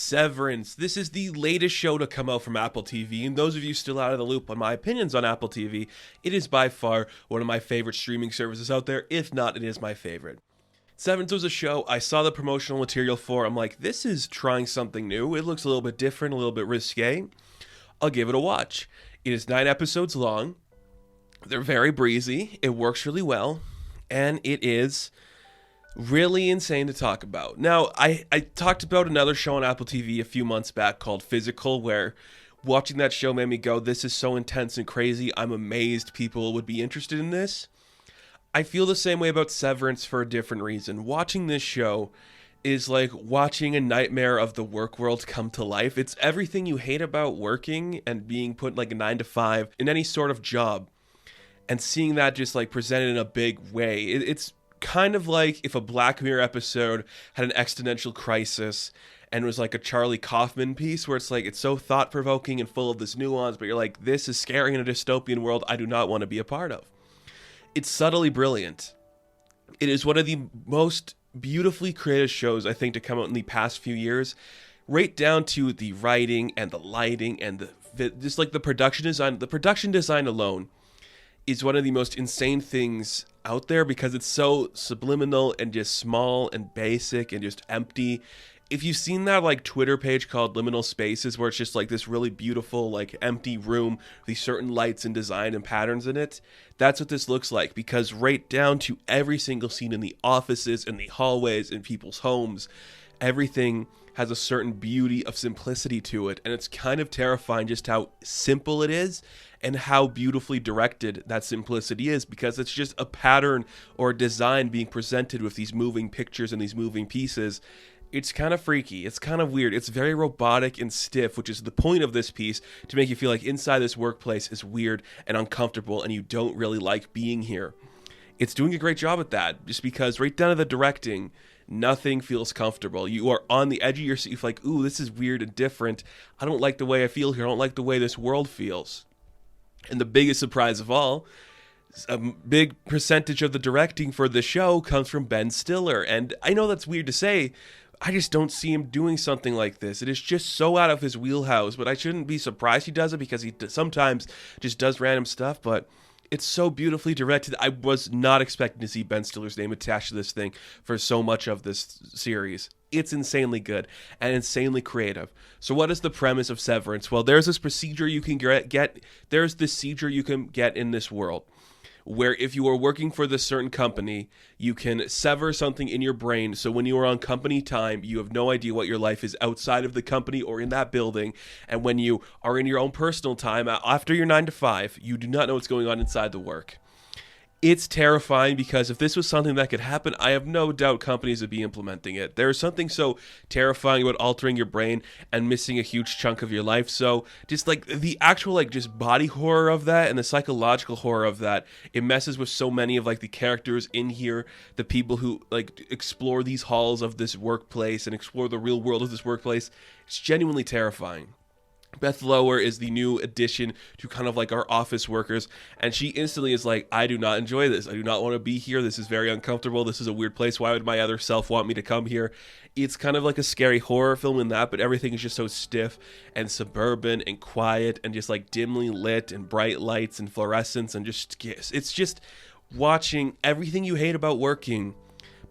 Severance. This is the latest show to come out from Apple TV, and those of you still out of the loop on my opinions on Apple TV, it is by far one of my favorite streaming services out there. If not, it is my favorite. Severance was a show I saw the promotional material for. I'm like, this is trying something new. It looks a little bit different, a little bit risque. I'll give it a watch. It is 9 episodes long. They're very breezy. It works really well. And it is really insane to talk about. Now, I talked about another show on Apple TV a few months back called Physical, where watching that show made me go, this is so intense and crazy. I'm amazed people would be interested in this. I feel the same way about Severance for a different reason. Watching this show is like watching a nightmare of the work world come to life. It's everything you hate about working and being put like a 9 to 5 in any sort of job. And seeing that just like presented in a big way. It's kind of like if a Black Mirror episode had an existential crisis and was like a Charlie Kaufman piece where it's like it's so thought-provoking and full of this nuance, but you're like, this is scary in a dystopian world I do not want to be a part of. It's subtly brilliant. It is one of the most beautifully creative shows I think to come out in the past few years, right down to the writing and the lighting and just like the production design. The production design alone is one of the most insane things out there because it's so subliminal and just small and basic and just empty. If you've seen that like Twitter page called Liminal Spaces, where it's just like this really beautiful like empty room with these certain lights and design and patterns in it, that's what this looks like, because right down to every single scene in the offices, in the hallways, in people's homes, everything has a certain beauty of simplicity to it, and it's kind of terrifying just how simple it is and how beautifully directed that simplicity is, because it's just a pattern or a design being presented with these moving pictures and these moving pieces. It's kind of freaky. It's kind of weird. It's very robotic and stiff, which is the point of this piece, to make you feel like inside this workplace is weird and uncomfortable and you don't really like being here. It's doing a great job at that, just because right down to the directing, nothing feels comfortable. You are on the edge of your seat, like, ooh, this is weird and different. I don't like the way I feel here. I don't like the way this world feels. And the biggest surprise of all, a big percentage of the directing for the show comes from Ben Stiller. And I know that's weird to say. I just don't see him doing something like this. It is just so out of his wheelhouse, but I shouldn't be surprised he does it because he sometimes just does random stuff, but it's so beautifully directed. I was not expecting to see Ben Stiller's name attached to this thing for so much of this series. It's insanely good and insanely creative. So what is the premise of Severance? Well, there's this procedure you can there's this procedure you can get in this world, where if you are working for this certain company, you can sever something in your brain. So when you are on company time, you have no idea what your life is outside of the company or in that building. And when you are in your own personal time, after your 9 to 5, you do not know what's going on inside the work. It's terrifying, because if this was something that could happen, I have no doubt companies would be implementing it. There is something so terrifying about altering your brain and missing a huge chunk of your life. So just like the actual like just body horror of that and the psychological horror of that, it messes with so many of like the characters in here, the people who like explore these halls of this workplace and explore the real world of this workplace. It's genuinely terrifying. Beth Lower is the new addition to kind of like our office workers, and she instantly is like, I do not enjoy this. I do not want to be here. This is very uncomfortable. This is a weird place. Why would my other self want me to come here? It's kind of like a scary horror film in that, but everything is just so stiff and suburban and quiet and just like dimly lit and bright lights and fluorescence, and just it's just watching everything you hate about working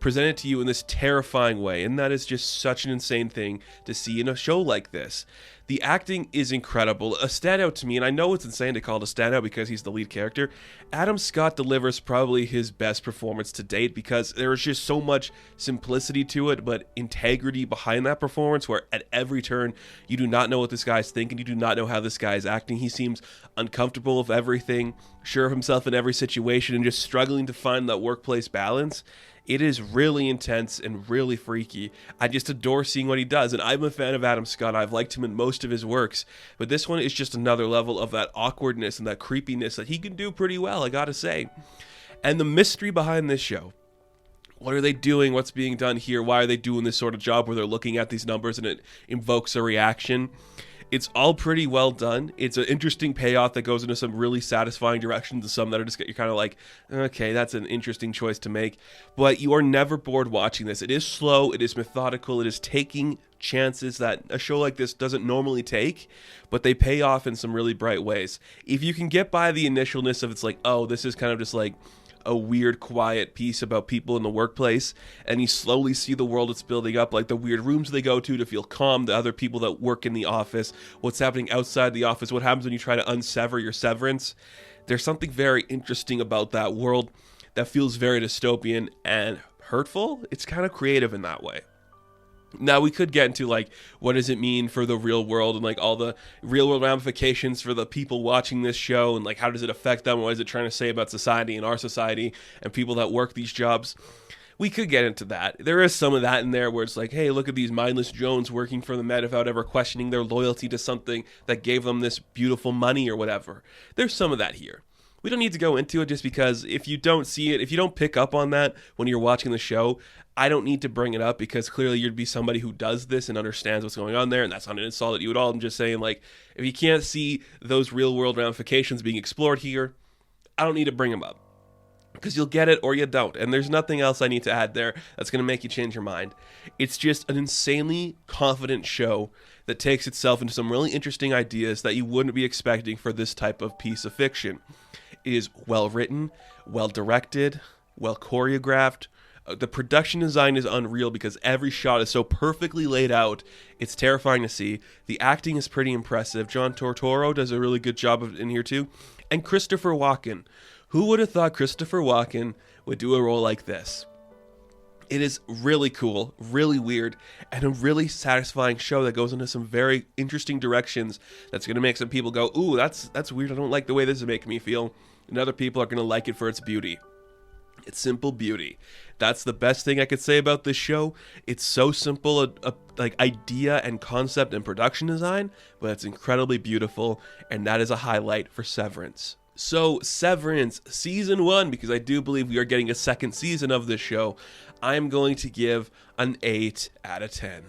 presented to you in this terrifying way, and that is just such an insane thing to see in a show like this. The acting is incredible. A standout to me, and I know it's insane to call it a standout because he's the lead character, Adam Scott delivers probably his best performance to date, because there is just so much simplicity to it, but integrity behind that performance, where at every turn you do not know what this guy's thinking, you do not know how this guy is acting. He seems uncomfortable of everything, sure of himself in every situation, and just struggling to find that workplace balance. It is really intense and really freaky. I just adore seeing what he does, and I'm a fan of Adam Scott. I've liked him in most of his works, but this one is just another level of that awkwardness and that creepiness that he can do pretty well, I gotta say. And the mystery behind this show. What are they doing? What's being done here? Why are they doing this sort of job where they're looking at these numbers and it invokes a reaction? It's all pretty well done. It's an interesting payoff that goes into some really satisfying directions, and some that are just, you're kind of like, okay, that's an interesting choice to make. But you are never bored watching this. It is slow, it is methodical, it is taking chances that a show like this doesn't normally take, but they pay off in some really bright ways. If you can get by the initialness of it's like, oh, this is kind of just like a weird, quiet piece about people in the workplace, and you slowly see the world it's building up, like the weird rooms they go to feel calm, the other people that work in the office, what's happening outside the office, what happens when you try to unsever your severance. There's something very interesting about that world that feels very dystopian and hurtful. It's kind of creative in that way. Now, we could get into, like, what does it mean for the real world and, like, all the real world ramifications for the people watching this show, and, like, how does it affect them? What is it trying to say about society and our society and people that work these jobs? We could get into that. There is some of that in there where it's like, hey, look at these mindless Jones working for the Met without ever questioning their loyalty to something that gave them this beautiful money or whatever. There's some of that here. We don't need to go into it just because if you don't see it, if you don't pick up on that when you're watching the show, I don't need to bring it up because clearly you'd be somebody who does this and understands what's going on there, and that's not an insult at you at all. I'm just saying, like, if you can't see those real world ramifications being explored here, I don't need to bring them up because you'll get it or you don't, and there's nothing else I need to add there that's going to make you change your mind. It's just an insanely confident show that takes itself into some really interesting ideas that you wouldn't be expecting for this type of piece of fiction. It is well written, well directed, well choreographed. The production design is unreal because every shot is so perfectly laid out. It's terrifying to see. The acting is pretty impressive. John Turturro does a really good job of it in here too. And Christopher Walken. Who would have thought Christopher Walken would do a role like this? It is really cool, really weird, and a really satisfying show that goes into some very interesting directions that's going to make some people go, ooh, that's weird. I don't like the way this is making me feel. And other people are going to like it for its beauty. It's simple beauty. That's the best thing I could say about this show. It's so simple, a like idea and concept and production design, but it's incredibly beautiful, and that is a highlight for Severance. So, Severance, Season 1, because I do believe we are getting a second season of this show, I'm going to give an 8 out of 10.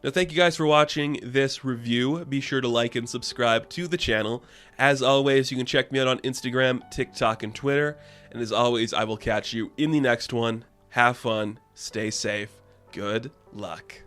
Now, thank you guys for watching this review. Be sure to like and subscribe to the channel. As always, you can check me out on Instagram, TikTok, and Twitter. And as always, I will catch you in the next one. Have fun, stay safe, good luck.